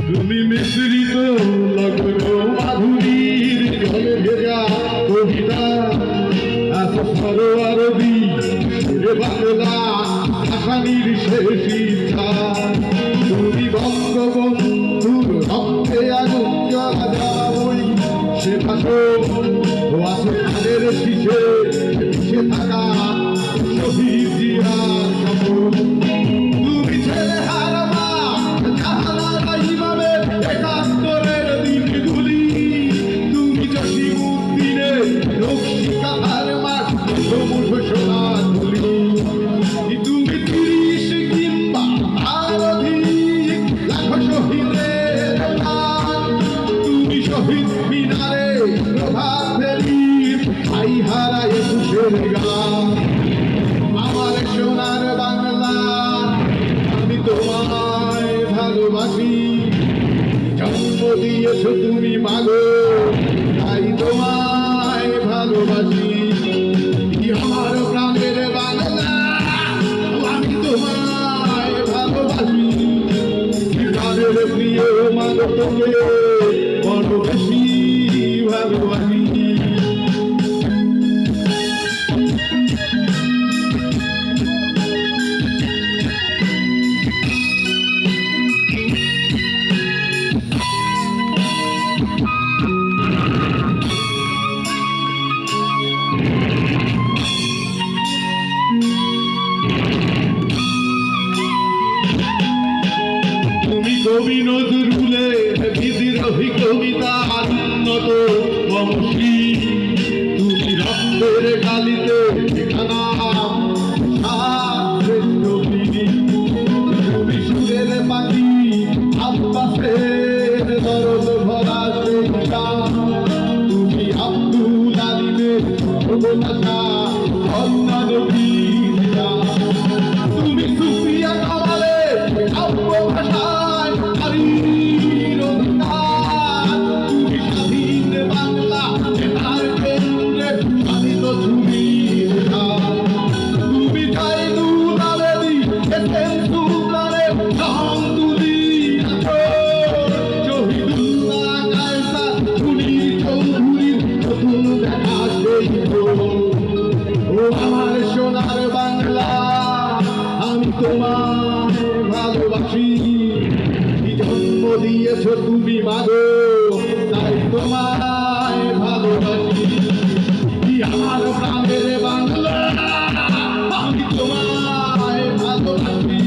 তুমি মিশ্রিত লগ্ন মাধুরীর জলে ভেজা কবিতা এত সরোয়ারবি রে বাংলা আসানির শেষ ইচ্ছা তুমি বঙ্গবন্ধুর রক্তে আগুন জ্বালা যাবই সে ভাষো ও আছে তাদের শীষে পিছে থাকা শহীদ জিয়ার শপথ তুমি ছেলে হারমা জাহানারা ইমামের একাত্তরের দিনগুলি তুমি জসিমউদ্দিনের নকশি কাঁথার মাঠ সমুখ সোনার ধুলি তুমি ৩০ কিংবা তার অধিক লাখো শহীদের প্রাণ তুমি শহীদ মিনারে প্রভাত ফেরির ছাই হারা ২১-এর গান আমার সোনার বাংলা আমি তোমায় ভালোবাসি জন্ম দিয়েছ তুমি মাগো তাই তোমায় ভালোবাসি আমার প্রাণের বাংলা আমি তোমায় ভালোবাসি প্রাণের প্রিয় মাগো তোকে বড় বেশি ভালোবাসি কবি নজরুলের বিদ্রোহী কবিতা উন্নত বংশী তুমি রক্তের গালিতে তুমি সুরের পাখি আব্বাসের দরদ ভরা তুমি আব্দুল আলিমের তুমি সুফিয়া কামালের কাব্য ভাষায় তুমি স্বাধীন বাংলা তার কেন্দ্রে স্বাধীন তুমি তুমি জাইনুল আবেদিন এসএম সুলতানের জাহাঙ্গুলি শহীদুল্লাহ কায়সার খুনি চৌধুরীর নতুন দেখা সেই ও আমার সোনার বাংলা আমি তোমায় ভালোবাসি জন্ম দিয়েছ তুমি মাগো তাই তোমায় ভালোবাসি আমার প্রাণের বাংলা আমি তোমায় ভালোবাসি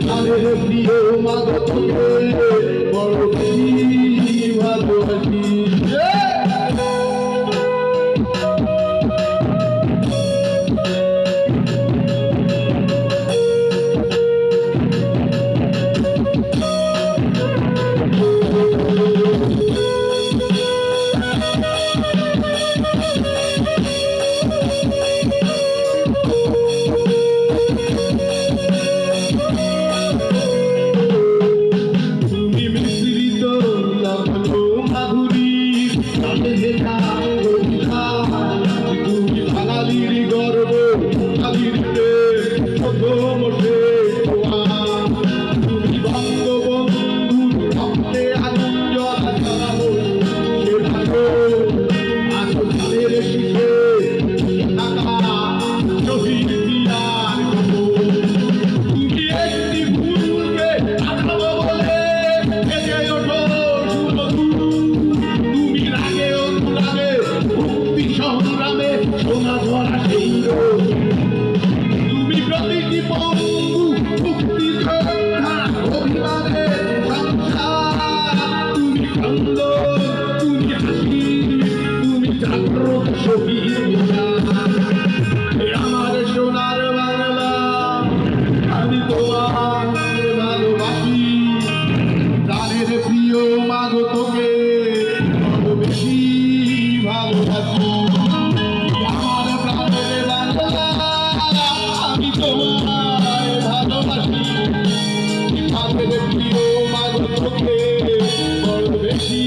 প্রাণের প্রিয় মাগো তোকে বড় বেশি ভালোবাসি তুমি প্রতিটি পঙ্গু মুক্তি যোদ্ধা অভিমানে সংসার তুমি খন্দ তুমি হাসি তুমি জাগ্রত শহীদ আমার সোনার বাংলা আমি তোমার ভালোবাসি প্রাণের প্রিয় মাগো তোকে বড় বেশি ভালোবাসি তোমায় ভালোবাসি প্রাণের প্রিয় মাগো তোকে বড় বেশি